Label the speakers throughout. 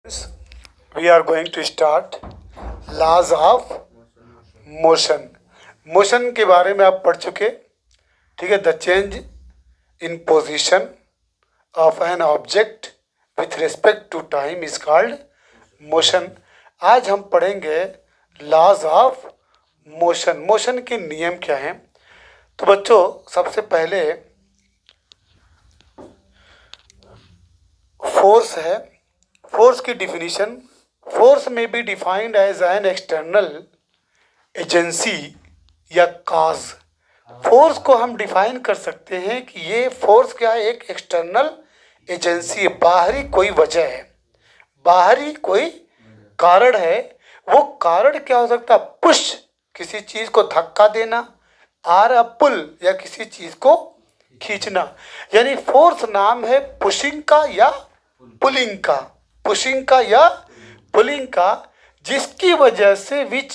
Speaker 1: We are going to start laws of motion. Motion के बारे में आप पढ़ चुके, ठीक है. The change in position of an object with respect to time is called motion. आज हम पढ़ेंगे लॉज ऑफ मोशन. मोशन के नियम क्या हैं. तो बच्चों, सबसे पहले फोर्स है. फोर्स की डिफिनीशन. फोर्स में be defined as an external agency या काज. फोर्स को हम डिफाइन कर सकते हैं कि ये फोर्स क्या है, एक एक्सटर्नल एजेंसी है, बाहरी कोई वजह है, बाहरी कोई कारण है. वो कारण क्या हो सकता है, पुश, किसी चीज को धक्का देना, आर पुल, या किसी चीज को खींचना. यानी फोर्स नाम है पुशिंग का या पुलिंग का, पुशिंग का या पुलिंग का, जिसकी वजह से विच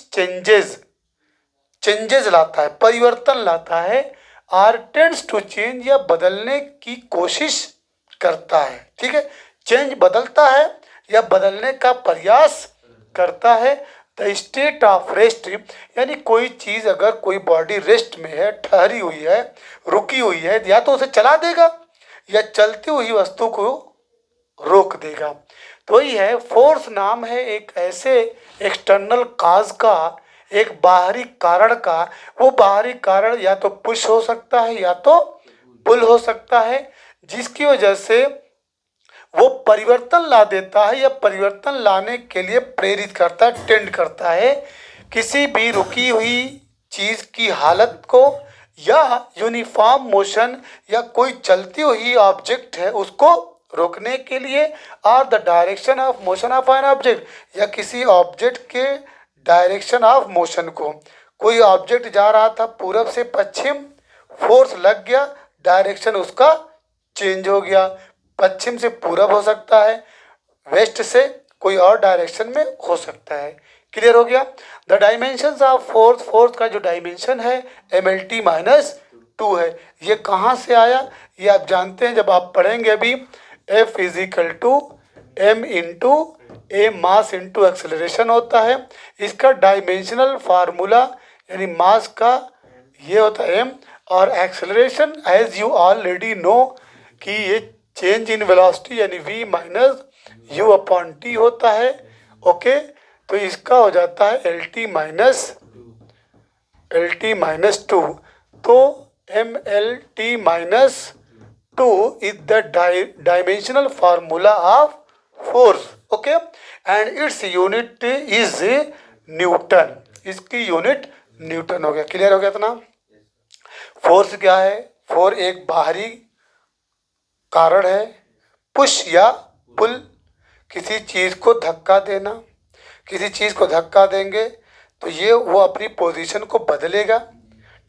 Speaker 1: चेंजेस लाता है, परिवर्तन लाता है, आर टेंड्स टू चेंज, या बदलने की कोशिश करता है. ठीक है, चेंज बदलता है या बदलने का प्रयास करता है. द स्टेट ऑफ रेस्ट, यानी कोई चीज, अगर कोई बॉडी रेस्ट में है, ठहरी हुई है, रुकी हुई है, या तो उसे चला देगा या चलती हुई वस्तु को रोक देगा. तो वही है, फोर्स नाम है एक ऐसे एक्सटर्नल काज का, एक बाहरी कारण का. वो बाहरी कारण या तो पुश हो सकता है या तो पुल हो सकता है, जिसकी वजह से वो परिवर्तन ला देता है या परिवर्तन लाने के लिए प्रेरित करता है, टेंड करता है किसी भी रुकी हुई चीज की हालत को, या यूनिफॉर्म मोशन, या कोई चलती हुई ऑब्जेक्ट है उसको रोकने के लिए, और the direction of motion of an object, या किसी ऑब्जेक्ट के डायरेक्शन ऑफ मोशन को. कोई ऑब्जेक्ट जा रहा था पूरब से पश्चिम, फोर्स लग गया, डायरेक्शन उसका चेंज हो गया, पश्चिम से पूरब हो सकता है, वेस्ट से कोई और डायरेक्शन में हो सकता है. क्लियर हो गया. The dimensions of force, force का जो डायमेंशन है MLT-2 है. ये कहाँ से आया, ये आप जानते हैं जब आप पढ़ेंगे अभी. F = m into A mass into acceleration होता है. इसका डायमेंशनल फार्मूला यानी मास का ये होता है m, और acceleration as you already know कि ये चेंज इन वेलोसिटी यानी v - u/t होता है. ओके, तो इसका हो जाता है LT - 2. तो MLT-2 is the dimensional formula of force. Okay, and its unit is Newton. इसकी यूनिट न्यूटन हो गया. क्लियर हो गया इतना. फोर्स क्या है, फोर्स एक बाहरी कारण है, पुश या पुल, किसी चीज को धक्का देना. किसी चीज को धक्का देंगे तो ये वो अपनी पोजीशन को बदलेगा.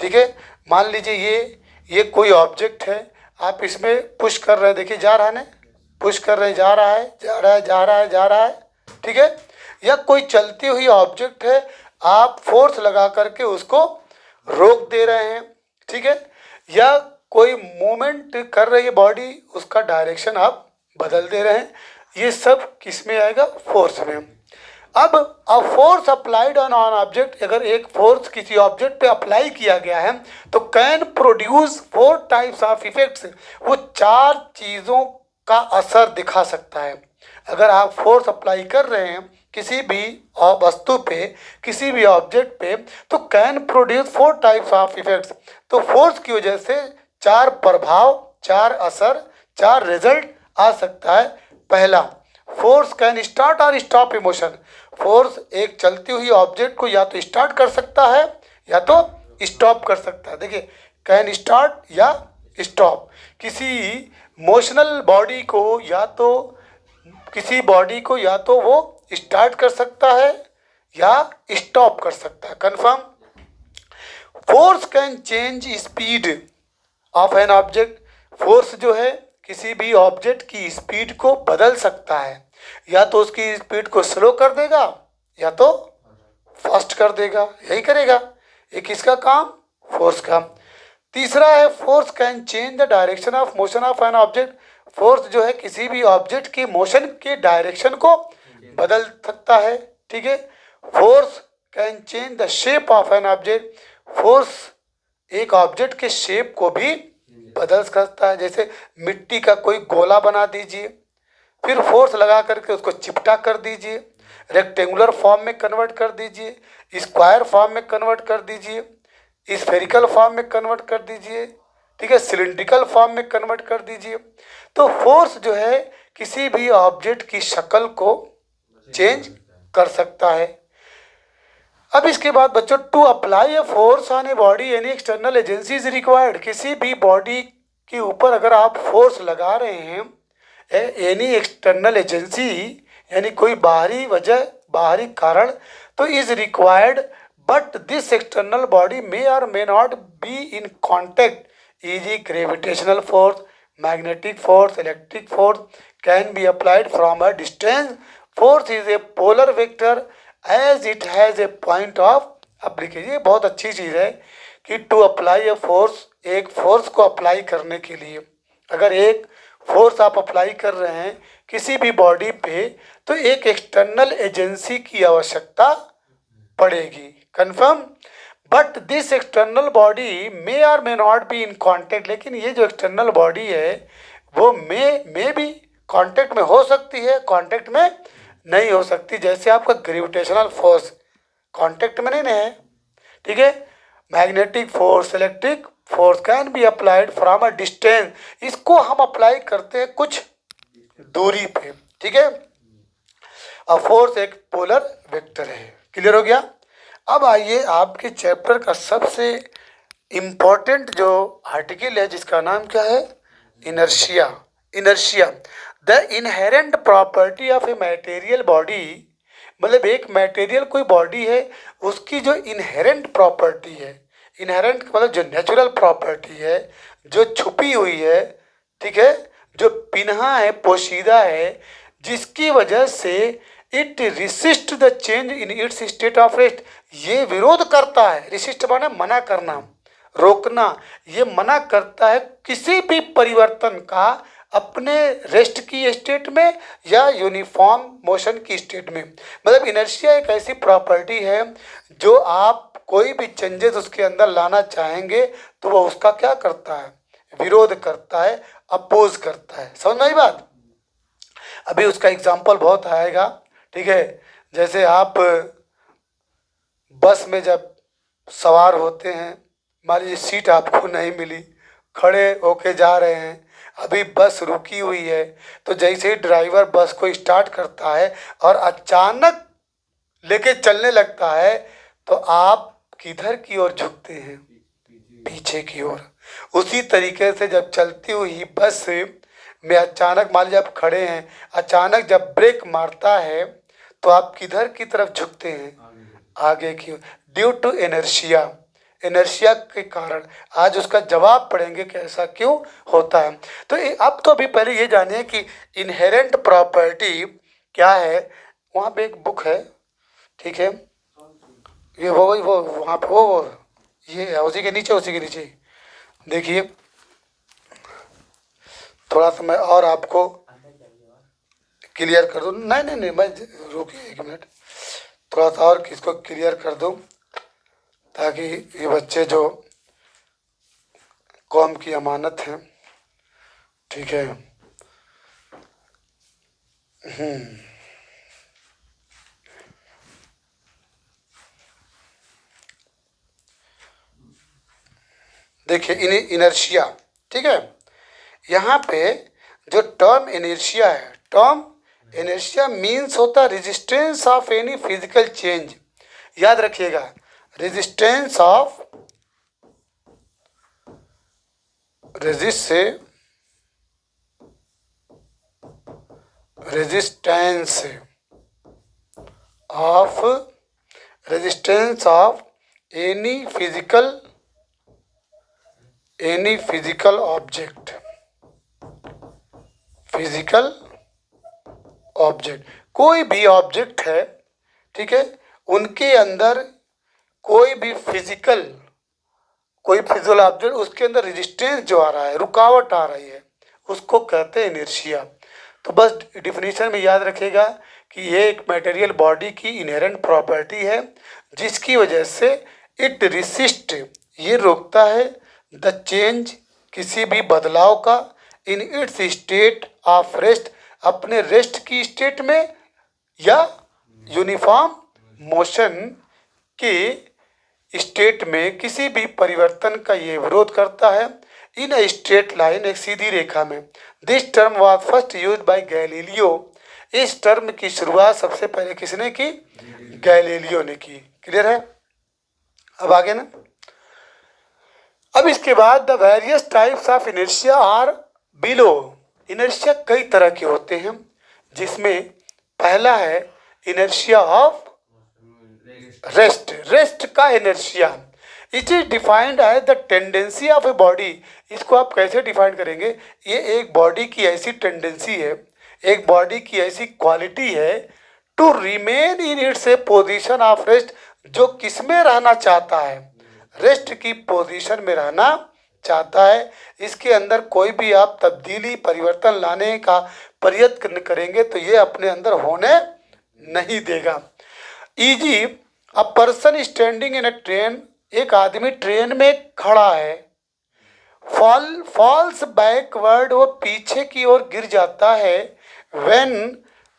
Speaker 1: ठीक है, मान लीजिए ये कोई ऑब्जेक्ट है, आप इसमें पुश कर रहे हैं, देखिए जा रहा है ना, पुश कर रहे हैं, जा रहा है, जा रहा है, जा रहा है, जा रहा है. ठीक है, या कोई चलती हुई ऑब्जेक्ट है, आप फोर्स लगा करके उसको रोक दे रहे हैं. ठीक है, या कोई मूवमेंट कर रही है बॉडी, उसका डायरेक्शन आप बदल दे रहे हैं. ये सब किस में आएगा, फोर्स में. अब फोर्स अप्लाइड ऑन ऑब्जेक्ट, अगर एक फोर्स किसी ऑब्जेक्ट पे अप्लाई किया गया है तो can produce 4 types of effects. वो 4 चीज़ों का असर दिखा सकता है. अगर आप फोर्स अप्लाई कर रहे हैं किसी भी वस्तु पे, किसी भी ऑब्जेक्ट पे, तो can produce 4 types of effects. तो फोर्स की वजह से 4 प्रभाव, 4 असर, 4 रिजल्ट आ सकता है. पहला, फोर्स कैन स्टार्ट और स्टॉप इमोशन. फोर्स एक चलती हुई ऑब्जेक्ट को या तो स्टार्ट कर सकता है या तो स्टॉप कर सकता है. देखिए, कैन स्टार्ट या स्टॉप. किसी मोशनल बॉडी को या तो किसी बॉडी को या तो वो स्टार्ट कर सकता है या स्टॉप कर सकता है. Confirm. Force can change speed of an object. Force जो है किसी भी ऑब्जेक्ट की स्पीड को बदल सकता है, या तो उसकी स्पीड को स्लो कर देगा या तो फास्ट कर देगा, यही करेगा. ये किसका काम, फोर्स का. तीसरा है, force can change the direction of motion of an object. Force जो है किसी भी ऑब्जेक्ट के मोशन के डायरेक्शन को बदल सकता है, ठीक है। Force can change the shape of an object, force एक ऑब्जेक्ट के शेप को भी बदल सकता है। जैसे मिट्टी का कोई गोला बना दीजिए, फिर फोर्स लगा करके उसको चिपटा कर दीजिए, रेक्टेंगुलर फॉर्म में कन्वर्ट कर दीजिए, स्क्वायर फॉर्म में कन्वर्ट कर दीजिए, स्फेरिकल फॉर्म में कन्वर्ट कर दीजिए, ठीक है, सिलिंड्रिकल फॉर्म में कन्वर्ट कर दीजिए। तो फोर्स जो है किसी भी ऑब्जेक्ट की शक्ल को चेंज कर सकता है। अब इसके बाद बच्चों, to apply a force on a body any external agency is required, किसी भी बॉडी के ऊपर अगर आप फोर्स लगा रहे हैं, एनी एक्सटर्नल एजेंसी यानी कोई बाहरी वजह, बाहरी कारण, तो is required, but this external body may or may not be in contact, e.g. gravitational force, magnetic force, electric force can be applied from a distance. Force is a polar vector as it has a point of application. ये बहुत अच्छी चीज़ है कि to apply a force, एक force को apply करने के लिए अगर एक फोर्स आप अप्लाई कर रहे हैं किसी भी बॉडी पे, तो एक एक्सटर्नल एजेंसी की आवश्यकता पड़ेगी। Confirm? But this external body may or may not be in contact, लेकिन ये जो एक्सटर्नल बॉडी है वो मे भी कॉन्टेक्ट में हो सकती है, कॉन्टेक्ट में नहीं हो सकती। जैसे आपका ग्रेविटेशनल फोर्स कॉन्टेक्ट में नहीं है, ठीक है। Magnetic force, electric force can be applied from a distance, इसको हम अप्लाई करते हैं कुछ दूरी पे, ठीक है। अ फोर्स एक पोलर वेक्टर है। क्लियर हो गया? अब आइए आपके चैप्टर का सबसे इम्पोर्टेंट जो आर्टिकल है जिसका नाम क्या है? Inertia. Inertia, the inherent property of a material body, मतलब एक मटेरियल कोई बॉडी है उसकी जो इनहेरेंट प्रॉपर्टी है, इनहेरेंट मतलब जो नेचुरल प्रॉपर्टी है, जो छुपी हुई है, ठीक है, जो पिन्हा है, पोशीदा है, जिसकी वजह से it resist the change in its state of rest, ये विरोध करता है। रिसिस्ट माने मना करना, रोकना, ये मना करता है किसी भी परिवर्तन का अपने रेस्ट की स्टेट में या यूनिफॉर्म मोशन की स्टेट में। मतलब इनर्शिया एक ऐसी प्रॉपर्टी है जो आप कोई भी चेंजेस उसके अंदर लाना चाहेंगे तो वो उसका क्या करता है? विरोध करता है, अपोज करता है। समझ में आई बात? अभी उसका एग्जाम्पल बहुत आएगा, ठीक है। जैसे आप बस में जब सवार होते हैं, मान लीजिए सीट आपको नहीं मिली, खड़े होके जा रहे हैं, अभी बस रुकी हुई है, तो जैसे ही ड्राइवर बस को स्टार्ट करता है और अचानक लेके चलने लगता है, तो आप किधर की ओर झुकते हैं? पीछे की ओर। उसी तरीके से जब चलती हुई बस में अचानक, मान लीजिए आप खड़े हैं, अचानक जब ब्रेक मारता है तो आप किधर की तरफ झुकते हैं? आगे की ओर। ड्यू टू इनर्शिया, इनर्शिया के कारण। आज उसका जवाब पढ़ेंगे कि ऐसा क्यों होता है। तो अब तो अभी पहले ये जानिए कि इनहेरेंट प्रॉपर्टी क्या है। वहाँ पे एक बुक है, ठीक है, ये वो वहाँ पे वो ये है, उसी के नीचे देखिए, थोड़ा सा मैं और आपको क्लियर कर दूँ। नहीं, मैं रुकिए एक मिनट, थोड़ा सा और इसको क्लियर कर दूँ ताकि ये बच्चे जो कौम की अमानत हैं, ठीक है। देखिए इनर्शिया, ठीक है। यहाँ पे जो टर्म इनर्शिया है, टर्म इनर्शिया मीन्स होता है resistance of any physical change. याद रखिएगा, resistance of resistance of any physical object, कोई भी ऑब्जेक्ट है, ठीक है, उनके अंदर कोई फिजिकल ऑब्जेक्ट, उसके अंदर रेजिस्टेंस जो आ रहा है, रुकावट आ रही है, उसको कहते हैं इनर्शिया। तो बस डिफिनीशन में याद रखिएगा कि ये एक मटेरियल बॉडी की इनहेरेंट प्रॉपर्टी है जिसकी वजह से इट रिसिस्ट, ये रोकता है द चेंज, किसी भी बदलाव का, इन इट्स स्टेट ऑफ रेस्ट, अपने रेस्ट की स्टेट में, या यूनिफॉर्म मोशन के स्टेट में किसी भी परिवर्तन का ये विरोध करता है। इन अ स्ट्रेट लाइन, एक सीधी रेखा में। This term was first use by Galileo, इस टर्म की शुरुआत सबसे पहले किसने की? गैलीलियो ने की। क्लियर है? अब आगे ना, अब इसके बाद the various types of inertia are below. Inertia कई तरह के होते हैं, जिसमें पहला है इनर्शिया ऑफ रेस्ट। रेस्ट का inertia, it is defined as the tendency of a body. इसको आप कैसे डिफाइन करेंगे? ये एक बॉडी की ऐसी टेंडेंसी है, एक बॉडी की ऐसी क्वालिटी है to remain in its a position of rest, जो किस में रहना चाहता है? रेस्ट की पोजीशन में रहना चाहता है। इसके अंदर कोई भी आप तब्दीली, परिवर्तन लाने का प्रयत्न करेंगे तो ये अपने अंदर होने नहीं देगा। Easy, a person standing in a train, एक आदमी ट्रेन में खड़ा है, फॉल्स बैकवर्ड, वो पीछे की ओर गिर जाता है। When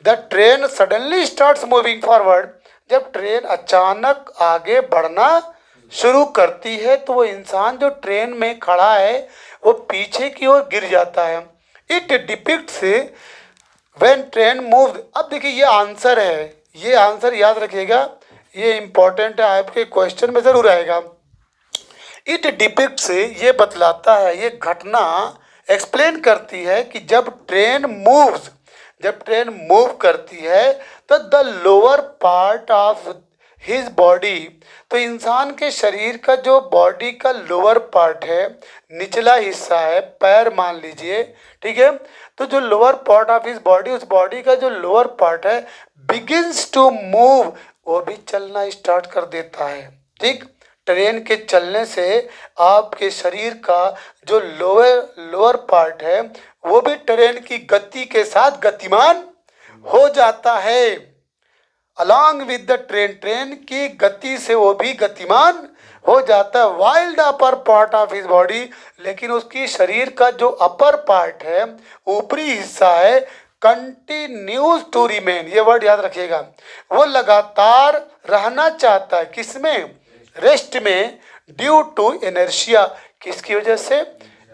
Speaker 1: the train suddenly starts moving forward, जब ट्रेन अचानक आगे बढ़ना शुरू करती है तो वो इंसान जो ट्रेन में खड़ा है वो पीछे की ओर गिर जाता है। It depicts when train move. अब देखिए ये आंसर है, ये आंसर याद रखिएगा, ये इंपॉर्टेंट है, आपके क्वेश्चन में जरूर आएगा। इट डिपिक्ट्स, ये बतलाता है, ये घटना एक्सप्लेन करती है कि जब ट्रेन मूव्स, जब ट्रेन मूव करती है तो the lower part of his body, तो इंसान के शरीर का जो बॉडी का लोअर पार्ट है, निचला हिस्सा है, पैर मान लीजिए, ठीक है, तो जो lower part of his body, उस बॉडी का जो लोअर पार्ट है बिगिंस टू मूव, वो भी चलना स्टार्ट कर देता है। ठीक, ट्रेन के चलने से आपके शरीर का जो लोअर पार्ट है वो भी ट्रेन की गति के साथ गतिमान हो जाता है। Along with the train, train की गति से वो भी गतिमान हो जाता है। While the upper part of his body, लेकिन उसकी शरीर का जो अपर पार्ट है, ऊपरी हिस्सा है, कंटिन्यूज टू रिमेन, ये वर्ड याद रखिएगा, वो लगातार रहना चाहता है, किसमें? रेस्ट में। ड्यू टू इनर्शिया, किसकी वजह से?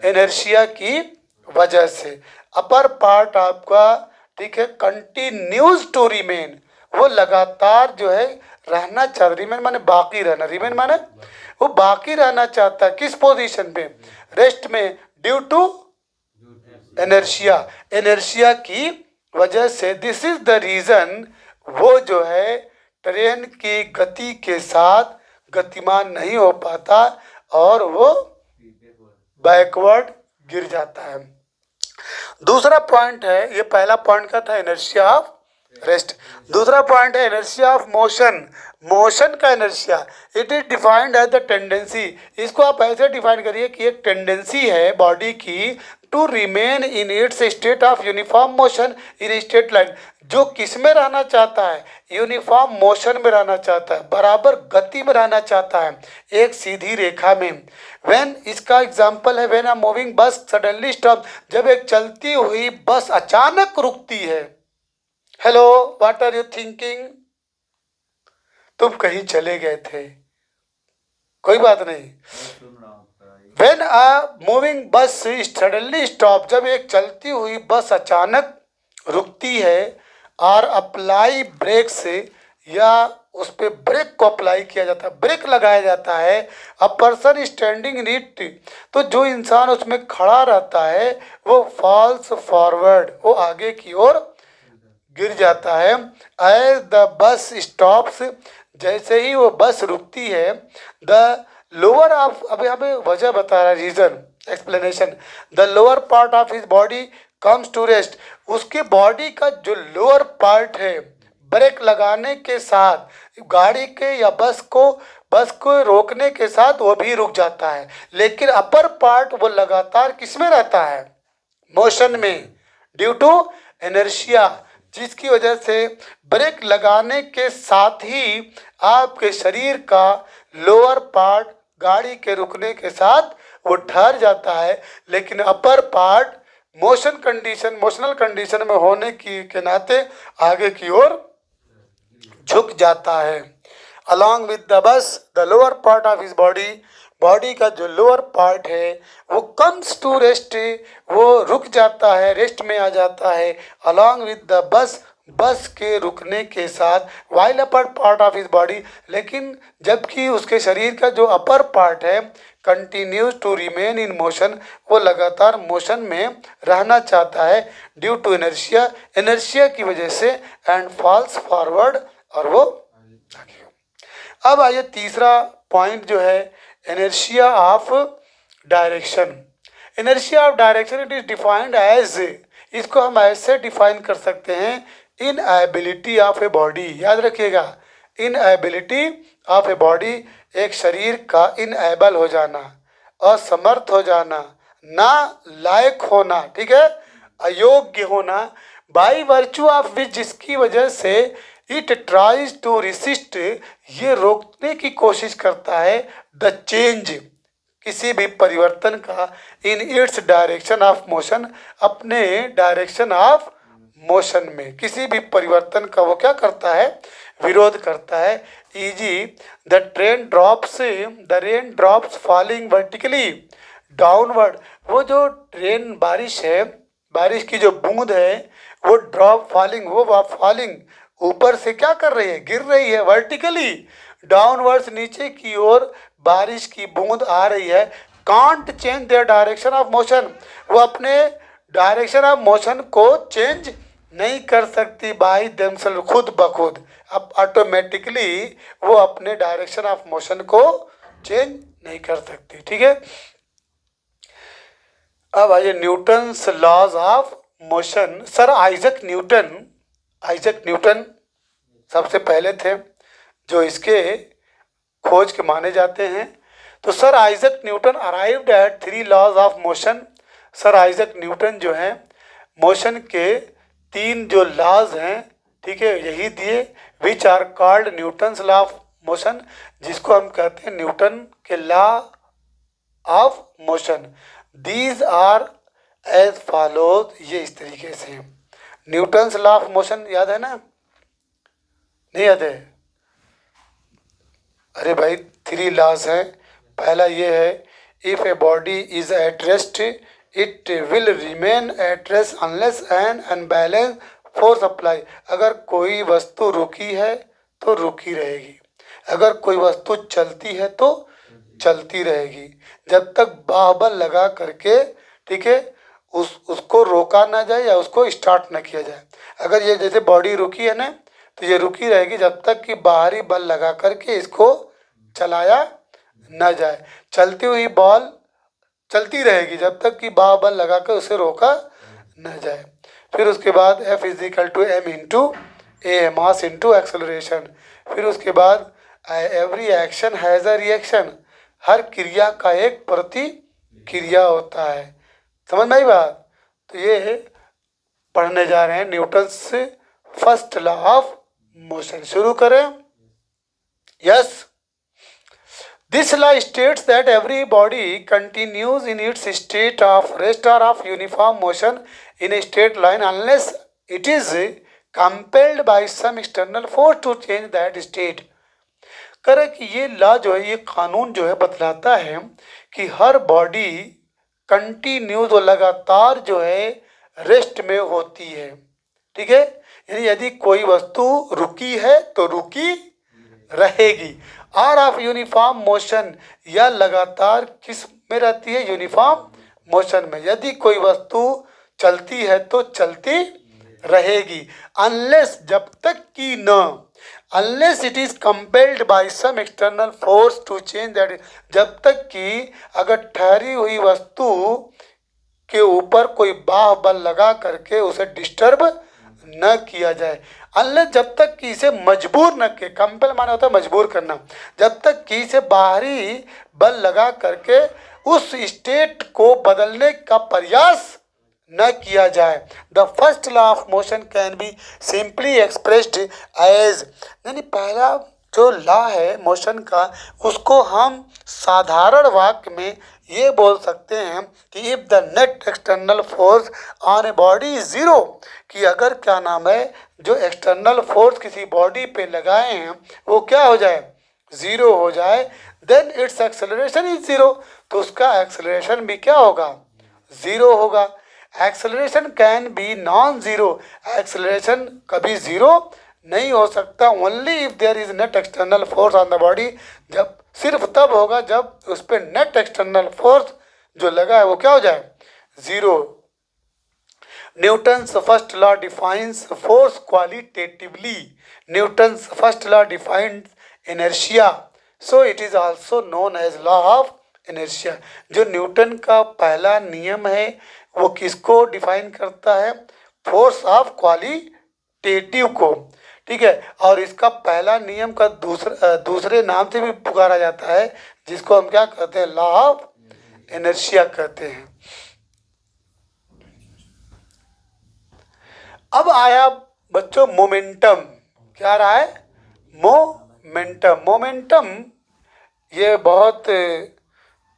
Speaker 1: इनर्शिया की वजह से। अपर पार्ट आपका, ठीक है, कंटिन्यूज टू रिमेन, वो लगातार जो है रहना चाहता। रिमेन माने बाकी रहना, रिमेन माने वो बाकी रहना चाहता है, किस पोजीशन पे? रेस्ट में। ड्यू टू इनर्शिया, इनर्शिया की वजह से। दिस इज द रीजन, वो जो है ट्रेन की गति के साथ गतिमान नहीं हो पाता और वो बैकवर्ड गिर जाता है। दूसरा पॉइंट है, ये पहला पॉइंट का था इनर्शिया ऑफ रेस्ट। दूसरा पॉइंट है इनर्शिया ऑफ मोशन, मोशन का inertia. It is defined as the tendency, इसको आप ऐसे डिफाइन करिए कि एक टेंडेंसी है बॉडी की to remain in its state of uniform motion in straight line, जो किस में रहना चाहता है? यूनिफॉर्म मोशन में रहना चाहता है, बराबर गति में रहना चाहता है, एक सीधी रेखा में। व्हेन, इसका एग्जांपल है when a moving bus suddenly stop, जब एक चलती हुई बस अचानक रुकती है। Hello, what are you thinking? तुम कहीं चले गए थे, कोई बात नहीं। When a moving bus suddenly stop, जब एक चलती हुई बस अचानक रुकती है, और अप्लाई ब्रेक से, या उस पर ब्रेक को अप्लाई किया जाता है, ब्रेक लगाया जाता है। A person standing in it, तो जो इंसान उसमें खड़ा रहता है वो फॉल्स फॉरवर्ड, वो आगे की ओर गिर जाता है। एज द बस स्टॉप्स, जैसे ही वो बस रुकती है, द लोअर ऑफ, अभी हमें वजह बता रहा है, reason, explanation, the lower part of his body comes to rest, उसके बॉडी का जो लोअर पार्ट है ब्रेक लगाने के साथ, गाड़ी के या बस को रोकने के साथ वो भी रुक जाता है, लेकिन अपर पार्ट वो लगातार किस में रहता है? मोशन में। ड्यू टू इनर्शिया, जिसकी वजह से ब्रेक लगाने के साथ ही आपके शरीर का लोअर पार्ट गाड़ी के रुकने के साथ वो ठहर जाता है, लेकिन अपर पार्ट मोशनल कंडीशन में होने की के नाते आगे की ओर झुक जाता है। Along with the bus the lower part of his body का जो लोअर पार्ट है वो कम्स टू रेस्ट, वो रुक जाता है, रेस्ट में आ जाता है। अलॉन्ग विद द बस के रुकने के साथ while upper part of his body, लेकिन जबकि उसके शरीर का जो अपर पार्ट है continues to remain in motion, वो लगातार मोशन में रहना चाहता है ड्यू टू इनर्शिया की वजह से, एंड फॉल्स फॉरवर्ड, और वो आगे। अब आइए तीसरा पॉइंट जो है inertia of direction. Inertia of direction it is defined as, इसको हम ऐसे डिफाइन कर सकते हैं, inability of a body. याद रखिएगा, inability of a body, एक शरीर का इनएबल हो जाना, असमर्थ हो जाना, ना लायक होना, ठीक है, अयोग्य होना, बाई वर्चू ऑफ विच, जिसकी वजह से इट ट्राइज टू रिसिस्ट, ये रोकने की कोशिश करता है, द चेंज, किसी भी परिवर्तन का, in its direction of motion, अपने डायरेक्शन ऑफ मोशन में किसी भी परिवर्तन का वो क्या करता है, विरोध करता है। Easy the rain drops falling vertically downward, वो जो रेन बारिश है, बारिश की जो बूंद है वो ड्रॉप फॉलिंग, वो फॉलिंग ऊपर से क्या कर रही है, गिर रही है, वर्टिकली डाउनवर्ड्स, नीचे की ओर बारिश की बूंद आ रही है। Can't change their direction of motion, वो अपने डायरेक्शन ऑफ मोशन को चेंज नहीं कर सकती बाई देमसेल्फ, खुद ब खुद, अब ऑटोमेटिकली वो अपने डायरेक्शन ऑफ मोशन को चेंज नहीं कर सकती, ठीक है। अब आइए Newton's laws of motion. Sir Isaac Newton सबसे पहले थे जो इसके खोज के माने जाते हैं। तो sir Isaac Newton arrived at 3 laws of motion. Sir Isaac Newton जो हैं मोशन के 3 जो लॉज हैं, ठीक है, यही दिए, which are called Newton's law of motion, जिसको हम कहते हैं न्यूटन के law of motion. These are as follows, ये इस तरीके से हैं। न्यूटन्स लॉ ऑफ मोशन याद है ना, नहीं याद है? अरे भाई 3 लॉज हैं। पहला ये है, if a body is at rest it will remain at rest unless an unbalance force apply. अगर कोई वस्तु रुकी है तो रुकी रहेगी, अगर कोई वस्तु चलती है तो चलती रहेगी, जब तक बाहुबल लगा करके, ठीक है, उसको रोका ना जाए या उसको स्टार्ट ना किया जाए। अगर ये जैसे बॉडी रुकी है ना, तो ये रुकी रहेगी जब तक कि बाहरी बल लगा करके इसको चलाया ना जाए। चलती हुई बॉल चलती रहेगी जब तक कि बाहुबल लगा कर उसे रोका ना जाए। फिर उसके बाद F is equal to M into A, mass into acceleration. फिर उसके बाद every action has a reaction, हर क्रिया का एक प्रतिक्रिया होता है। समझ में आई बात? तो ये पढ़ने जा रहे हैं Newton's first law of motion. शुरू करें। Yes, this law states that every body continues in its state of rest or of uniform motion in a straight line unless it is compelled by some external force to change that state. करे कि ये law जो है, ये कानून जो है बतलाता है कि हर बॉडी कंटिन्यूज और लगातार जो है रेस्ट में होती है, ठीक है। यानी यदि कोई वस्तु रुकी है तो रुकी रहेगी। आर ऑफ यूनिफॉर्म मोशन, या लगातार किस में रहती है, यूनिफॉर्म मोशन में। यदि कोई वस्तु चलती है तो चलती रहेगी, अनलेस, जब तक कि न, unless it is compelled by some external force to change that, जब तक कि अगर ठहरी हुई वस्तु के ऊपर कोई बाहुबल लगा करके उसे डिस्टर्ब न किया जाए। अनलेस, जब तक कि इसे मजबूर न के, कंपेल माने होता है मजबूर करना, जब तक कि इसे बाहरी बल लगा करके उस स्टेट को बदलने का प्रयास न किया जाए। The first law of motion can be simply expressed as, यानी पहला जो लॉ है मोशन का, उसको हम साधारण वाक्य में ये बोल सकते हैं कि if the net external force on a body is zero, कि अगर क्या नाम है जो एक्सटर्नल फोर्स किसी बॉडी पे लगाए हैं वो क्या हो जाए, जीरो हो जाए, then its acceleration is zero, तो उसका एक्सेलरेशन भी क्या होगा, जीरो होगा। Acceleration can be non zero, acceleration कभी जीरो नहीं हो सकता, only if there is net external force on the body, जब सिर्फ तब होगा जब उस पर नेट एक्सटर्नल फोर्स जो लगा है वो क्या हो जाए, zero. Newton's first law defines force qualitatively, Newton's first law defines inertia, so it is also known as law of inertia. जो न्यूटन का पहला नियम है वो किसको डिफाइन करता है, फोर्स ऑफ क्वालिटेटिव को, ठीक है। और इसका पहला नियम का दूसरे नाम से भी पुकारा जाता है, जिसको हम क्या कहते हैं, लॉ ऑफ इनर्शिया कहते हैं। अब आया बच्चों मोमेंटम, क्या रहा है, मोमेंटम। मोमेंटम ये बहुत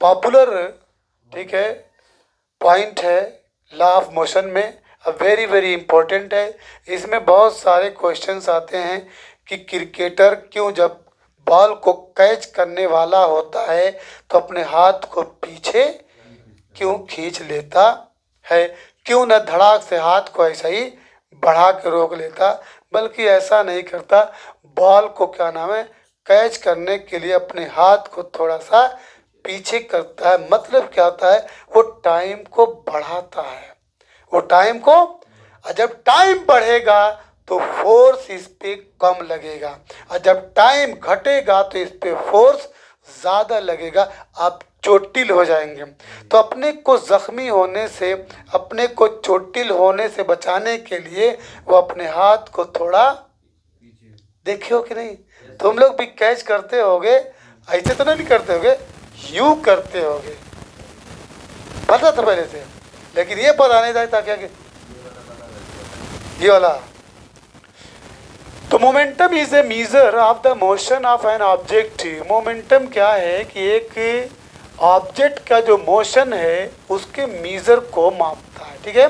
Speaker 1: पॉपुलर, ठीक है, पॉइंट है लॉ ऑफ मोशन में, वेरी वेरी इंपॉर्टेंट है। इसमें बहुत सारे क्वेश्चंस आते हैं कि क्रिकेटर क्यों जब बॉल को कैच करने वाला होता है तो अपने हाथ को पीछे क्यों खींच लेता है, क्यों न धड़ाक से हाथ को ऐसा ही बढ़ा के रोक लेता, बल्कि ऐसा नहीं करता, बॉल को क्या नाम है कैच करने के लिए अपने हाथ को थोड़ा सा पीछे करता है। मतलब क्या होता है, वो टाइम को बढ़ाता है, वो टाइम को, जब टाइम बढ़ेगा तो फोर्स इस पे कम लगेगा, और जब टाइम घटेगा तो इस पे फोर्स ज़्यादा लगेगा, आप चोटिल हो जाएंगे। तो अपने को जख्मी होने से, अपने को चोटिल होने से बचाने के लिए वो अपने हाथ को थोड़ा, देखे हो कि नहीं, तुम लोग भी कैच करते होगे, ऐसे तो नहीं करते होगे, यूं करते होगे, पता था पहले से, लेकिन ये पता नहीं था क्या कि ये वाला। तो momentum is a measure of the motion of an object. Momentum क्या है कि एक ऑब्जेक्ट का जो मोशन है उसके मीजर को मापता है, ठीक है।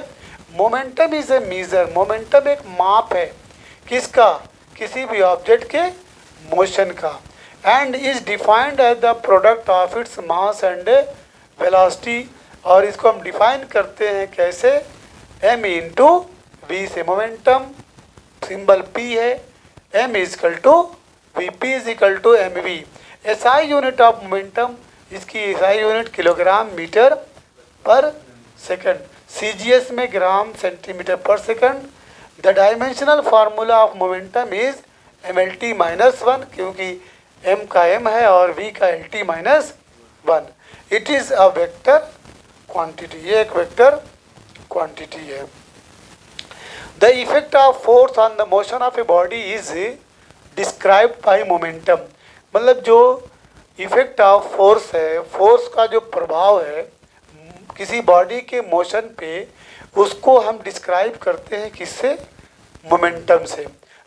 Speaker 1: Momentum is a measure, momentum एक माप है, किसका, किसी भी ऑब्जेक्ट के मोशन का, and is defined as the product of its mass and velocity. और इसको हम डिफाइन करते हैं कैसे, m इंटू वी से। मोमेंटम सिंबल p है, m is equal to V, p is equal to M V. SI unit of momentum, इसकी SI unit kilogram metre per second, CGS में gram centimetre per second. The dimensional formula of momentum is mlt minus one, क्योंकि m का m है और v का lt minus one. It is a vector quantity, ये एक vector quantity है। The effect of force on the motion of a body is described bye momentum, मतलब जो इफेक्ट ऑफ फोर्स है, फोर्स का जो प्रभाव है किसी बॉडी के मोशन पे, उसको हम डिस्क्राइब करते हैं किससे, मोमेंटम से।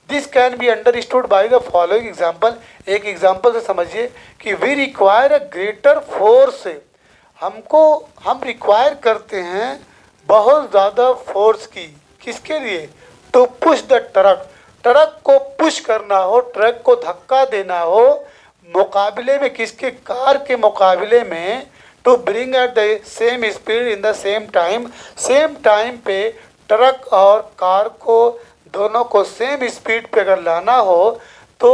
Speaker 1: This can be understood by the following example, एक एग्जाम्पल से समझिए कि we require a greater force, हम रिक्वायर करते हैं बहुत ज़्यादा फोर्स की, किसके लिए, to push the truck, truck को पुश करना हो, ट्रक को धक्का देना हो, मुकाबले में किसके, कार के मुकाबले में, to bring at the same speed in the same time पे ट्रक और कार को दोनों को सेम स्पीड पे अगर लाना हो तो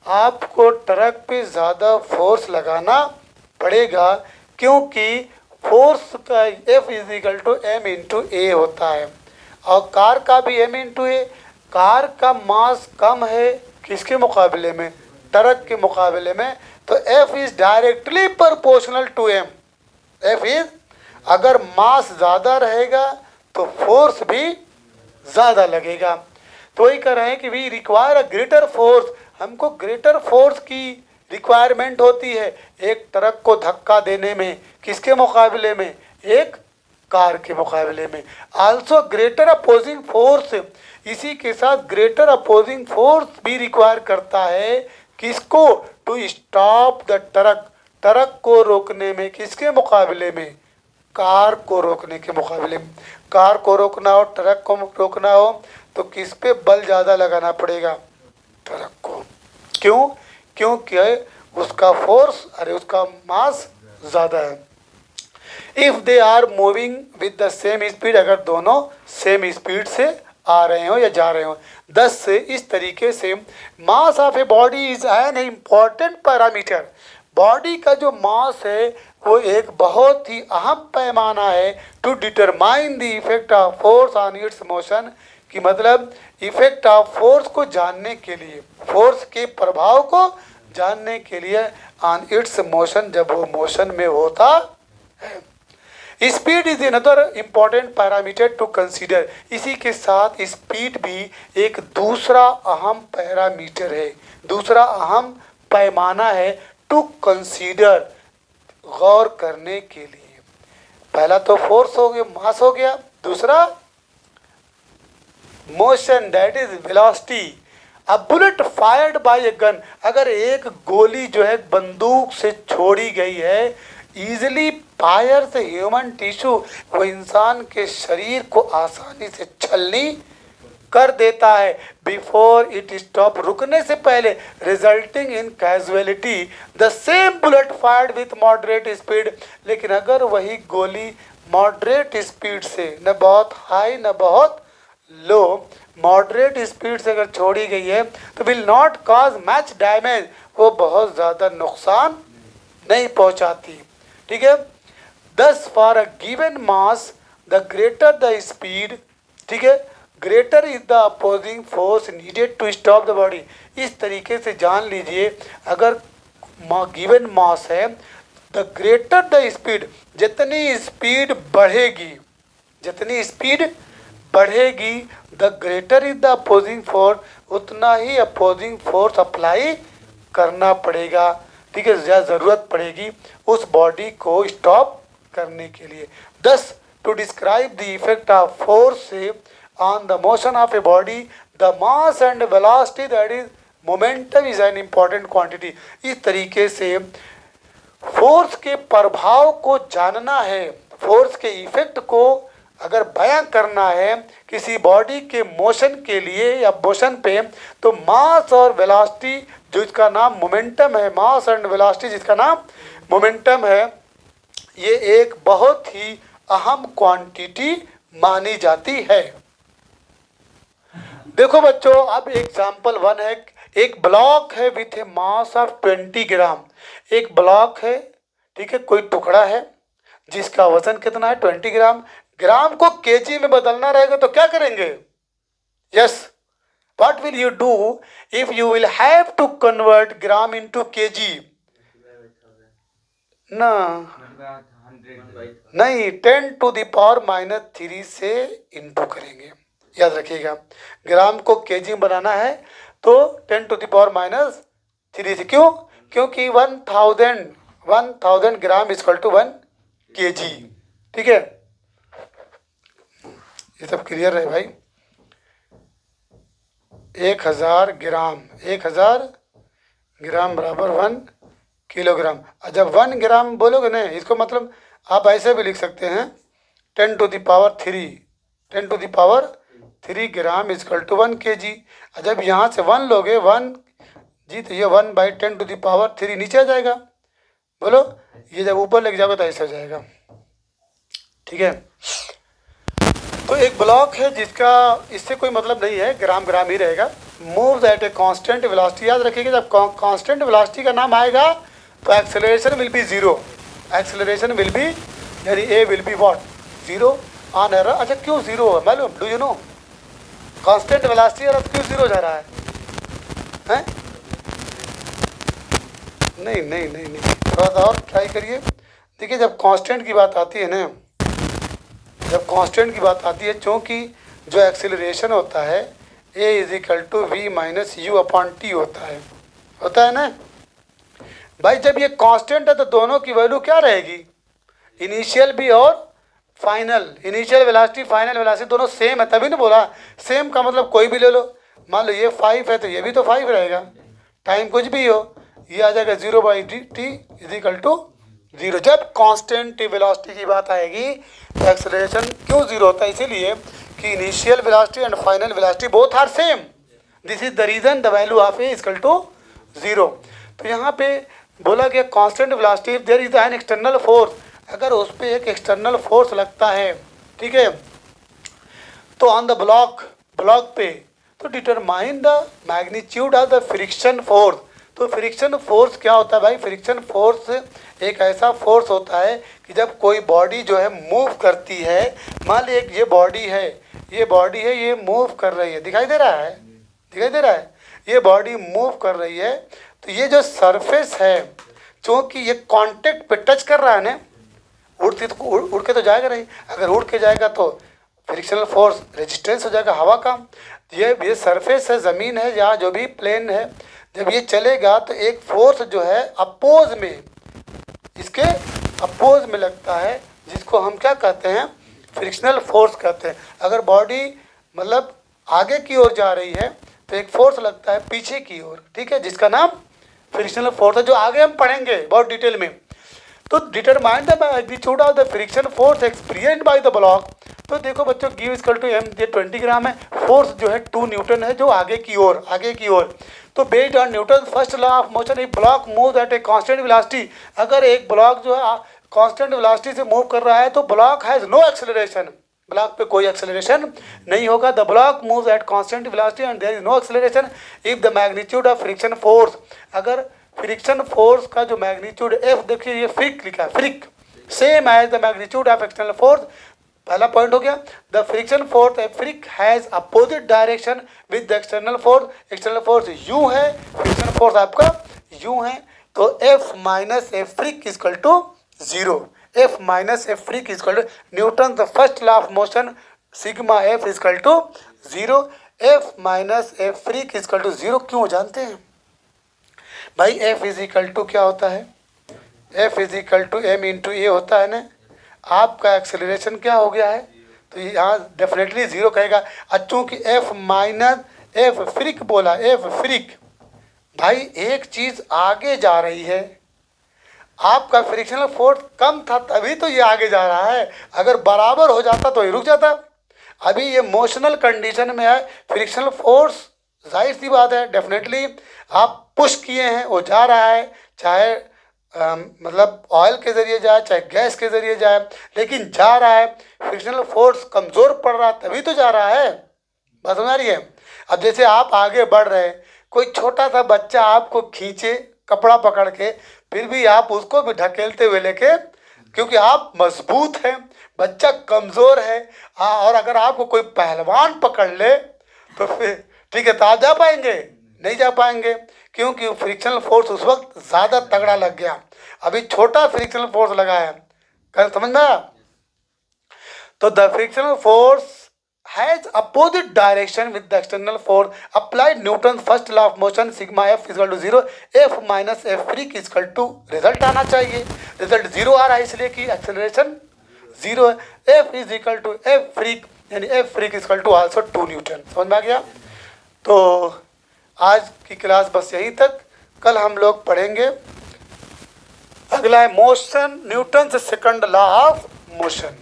Speaker 1: आपको ट्रक पे ज़्यादा फोर्स लगाना पड़ेगा, क्योंकि फोर्स का F is equal to m into A होता है, और कार का भी m इंटू ए। कार का मास कम है किसके मुकाबले में, ट्रक के मुकाबले में, तो F is directly proportional to m। F is, अगर मास ज़्यादा रहेगा तो फोर्स भी ज़्यादा लगेगा। तो वही कह रहे हैं कि we require a greater force, हमको ग्रेटर फोर्स की रिक्वायरमेंट होती है एक ट्रक को धक्का देने में, किसके मुकाबले में, एक कार के मुकाबले में। आल्सो ग्रेटर अपोजिंग फोर्स, इसी के साथ ग्रेटर अपोजिंग फोर्स भी रिक्वायर करता है किसको, to stop the truck, truck को रोकने में, किसके मुकाबले में, कार को रोकने के मुकाबले में। कार को रोकना हो, ट्रक को रोकना हो तो किस पे बल ज़्यादा लगाना पड़ेगा, ट्रक को। क्यों, क्योंकि उसका फोर्स, अरे उसका मास ज़्यादा है। If they are moving with the same speed, अगर दोनों सेम स्पीड से आ रहे हो या जा रहे हो। दस इस तरीके से mass of a body is an important parameter, body का जो मास है वो एक बहुत ही अहम पैमाना है to determine the effect of force on its motion, कि मतलब इफेक्ट ऑफ फोर्स को जानने के लिए, फोर्स के प्रभाव को जानने के लिए ऑन इट्स मोशन, जब वो मोशन में होता है। Speed is another important parameter to consider, इसी के साथ स्पीड भी एक दूसरा अहम पैरामीटर है, दूसरा अहम पैमाना है टू कंसीडर, गौर करने के लिए। पहला तो फोर्स हो गया, मास हो गया, दूसरा motion that is velocity. A bullet fired by a gun, अगर एक गोली जो है बंदूक से छोड़ी गई है, इजिली फायर्स ह्यूमन टिश्यू, वो इंसान के शरीर को आसानी से छलनी कर देता है, बिफोर इट स्टॉप, रुकने से पहले, resulting in casualty. The same bullet fired with moderate speed, लेकिन अगर वही गोली मॉडरेट स्पीड से, न बहुत हाई न बहुत लो, मॉडरेट स्पीड से अगर छोड़ी गई है तो will not cause much damage, वो बहुत ज़्यादा नुकसान नहीं पहुंचाती। ठीक है, thus for a given mass the greater the speed, ठीक है, greater is the opposing force needed to stop the body. इस तरीके से जान लीजिए, अगर गिवन मास है, द ग्रेटर द स्पीड, जितनी स्पीड बढ़ेगी, जितनी स्पीड बढ़ेगी, the greater is the opposing force, उतना ही अपोजिंग फोर्स अप्लाई करना पड़ेगा। ठीक है, ज़्यादा ज़रूरत पड़ेगी उस बॉडी को स्टॉप करने के लिए। Thus to describe the effect of force on the motion of a body, the mass and velocity, that is momentum, is an important quantity। इस तरीके से फोर्स के प्रभाव को जानना है, फोर्स के इफेक्ट को अगर बयां करना है किसी बॉडी के मोशन के लिए या मोशन पे, तो मास और वेलोसिटी, जो इसका नाम मोमेंटम है, मास एंड वेलोसिटी जिसका नाम मोमेंटम है, ये एक बहुत ही अहम क्वांटिटी मानी जाती है। देखो बच्चों, अब एग्जाम्पल 1 है, एक ब्लॉक है विथ ए मास ऑफ 20 ग्राम, एक ब्लॉक है, ठीक है, कोई टुकड़ा है जिसका वजन कितना है, 20 ग्राम। ग्राम को केजी में बदलना रहेगा तो क्या करेंगे, yes, what will you do if you will have to convert gram into KG, ना नहीं, 10 टू द पावर -3 से इंटू करेंगे। याद रखिएगा, ग्राम को केजी में बनाना है तो 10 टू द पावर -3 से, क्यों, क्योंकि 1000 ग्राम इक्वल टू 1 केजी। ठीक है, ये सब क्लियर है भाई। 1000 ग्राम बराबर 1 किलोग्राम। जब 1 ग्राम बोलोगे ना, इसको मतलब आप ऐसे भी लिख सकते हैं 10 to the power 3 gram equal to 1 KG. जब यहाँ से 1 लोगे, 1 जी, तो ये 1/10 टू द पावर 3 नीचे आ जाएगा। बोलो, ये जब ऊपर लेके जाओगे तो ऐसा हो जाएगा। ठीक है, तो एक ब्लॉक है जिसका इससे कोई मतलब नहीं है, ग्राम ग्राम ही रहेगा। Move at a constant velocity, याद रखिएगा, जब कांस्टेंट वेलोसिटी का नाम आएगा तो acceleration will be 0, acceleration will be, यानी A will be what, 0 on error. अच्छा, क्यों 0 है मालूम, do you know, constant velocity और क्यों 0 जा रहा है, हैं? नहीं नहीं नहीं नहीं, थोड़ा सा और ट्राई करिए। देखिए, जब कांस्टेंट की बात आती है ना, जब कांस्टेंट की बात आती है, चूँकि जो एक्सेलरेशन होता है a = v - u/t होता है ना भाई। जब ये कांस्टेंट है तो दोनों की वैल्यू क्या रहेगी, इनिशियल भी और final, initial velocity final velocity दोनों सेम है, तभी ना बोला सेम का मतलब कोई भी ले लो। मान लो ये 5 है तो ये भी तो 5 रहेगा, टाइम कुछ भी हो, ये आ जाएगा 0/t इज इक्वल टू 0। जब कांस्टेंट वेलोसिटी की बात आएगी तो एक्सेलरेशन क्यों 0 होता है? इसीलिए कि initial velocity and final velocity both are same, this is the reason the value of a equal to 0। तो यहाँ पे बोला गया constant velocity there is an external force, अगर उस पर एक एक्सटर्नल फोर्स लगता है, ठीक है, तो ऑन द ब्लॉक पे, तो determine the magnitude of the friction force. तो फ्रिक्शन फोर्स क्या होता है भाई? फ्रिक्शन फोर्स एक ऐसा फोर्स होता है कि जब कोई बॉडी जो है मूव करती है, मान ली एक ये बॉडी है, ये मूव कर रही है, दिखाई दे रहा है, ये बॉडी मूव कर रही है, तो ये जो सरफेस है चूँकि ये कांटेक्ट पे टच कर रहा है ना, उड़ के तो जाएगा नहीं, अगर उड़ के जाएगा तो फ्रिक्शनल फोर्स रेजिस्टेंस हो जाएगा हवा का। ये सरफेस है, ज़मीन है, या जो भी प्लेन है, जब ये चलेगा तो एक फोर्स जो है अपोज में, इसके अपोज में लगता है, जिसको हम क्या कहते हैं? फ्रिक्शनल फोर्स कहते हैं। अगर बॉडी मतलब आगे की ओर जा रही है तो एक फोर्स लगता है पीछे की ओर, ठीक है, जिसका नाम फ्रिक्शनल फोर्स है, जो आगे हम पढ़ेंगे बहुत डिटेल में। तो determine the magnitude of the friction force experienced by the block. तो देखो बच्चों, गिव इक्वल टू एम, ये 20 ग्राम है, फोर्स जो है 2 न्यूटन है, जो आगे की ओर। तो based on Newton first law of motion, एक block move at a constant velocity, अगर एक ब्लॉक जो है कांस्टेंट वेलोसिटी से मूव कर रहा है तो block has no acceleration, block पे कोई एक्सेलरेशन नहीं होगा। The block moves at constant velocity and there is no acceleration if the magnitude of friction force, अगर फ्रिक्शन फोर्स का जो मैग्नीट्यूड एफ, देखिए ये फ्रिक लिखा है, fric same as the magnitude of external force, पहला पॉइंट हो गया। The friction force F fric has opposite direction with the external force U है, फ्रिक्शन फोर्स आपका यू है, तो F minus F fric equal to 0, F minus F fric equal to Newton the first law of motion, sigma F equal to 0, F minus F fric equal to 0 क्यों जानते हैं भाई? F is equal to क्या होता है? F is equal to M into A होता है ना। आपका एक्सेलरेशन क्या हो गया है? तो यहाँ डेफिनेटली 0 कहेगा। चूँकि एफ माइनस एफ फ्रिक बोला, एफ फ्रिक भाई एक चीज़ आगे जा रही है, आपका फ्रिक्शनल फोर्स कम था तभी तो ये आगे जा रहा है, अगर बराबर हो जाता तो ये रुक जाता। अभी ये मोशनल कंडीशन में है, फ्रिक्शनल फोर्स जाहिर सी बात है डेफिनेटली आप पुश किए हैं, वो जा रहा है, चाहे मतलब ऑयल के ज़रिए जाए चाहे गैस के ज़रिए जाए, लेकिन जा रहा है। फ्रिक्शनल फोर्स कमज़ोर पड़ रहा है तभी तो जा रहा है, बात समझ आ रही है? अब जैसे आप आगे बढ़ रहे हैं, कोई छोटा सा बच्चा आपको खींचे कपड़ा पकड़ के, फिर भी आप उसको भी ढकेलते हुए लेके, क्योंकि आप मजबूत हैं, बच्चा कमज़ोर है। और अगर आपको कोई पहलवान पकड़ ले तो फिर ठीक है, तो आप जा पाएंगे? नहीं जा पाएंगे, क्योंकि फ्रिक्शनल फोर्स उस वक्त ज़्यादा तगड़ा लग गया, अभी छोटा फ्रिक्शनल फोर्स लगा है। क्या समझ में आया? तो the frictional force has opposite direction with the external force applied Newton first law of motion, sigma F equal to 0, F minus F fric equal to, result आना चाहिए, रिजल्ट 0 आ रहा है इसलिए कि एक्सेलरेशन 0 है। F is equal to F fric, यानी F fric equal to also 2 newton. समझ में आ गया? तो आज की क्लास बस यहीं तक, कल हम लोग पढ़ेंगे अगला है मोशन, न्यूटन से सेकंड लॉ ऑफ मोशन।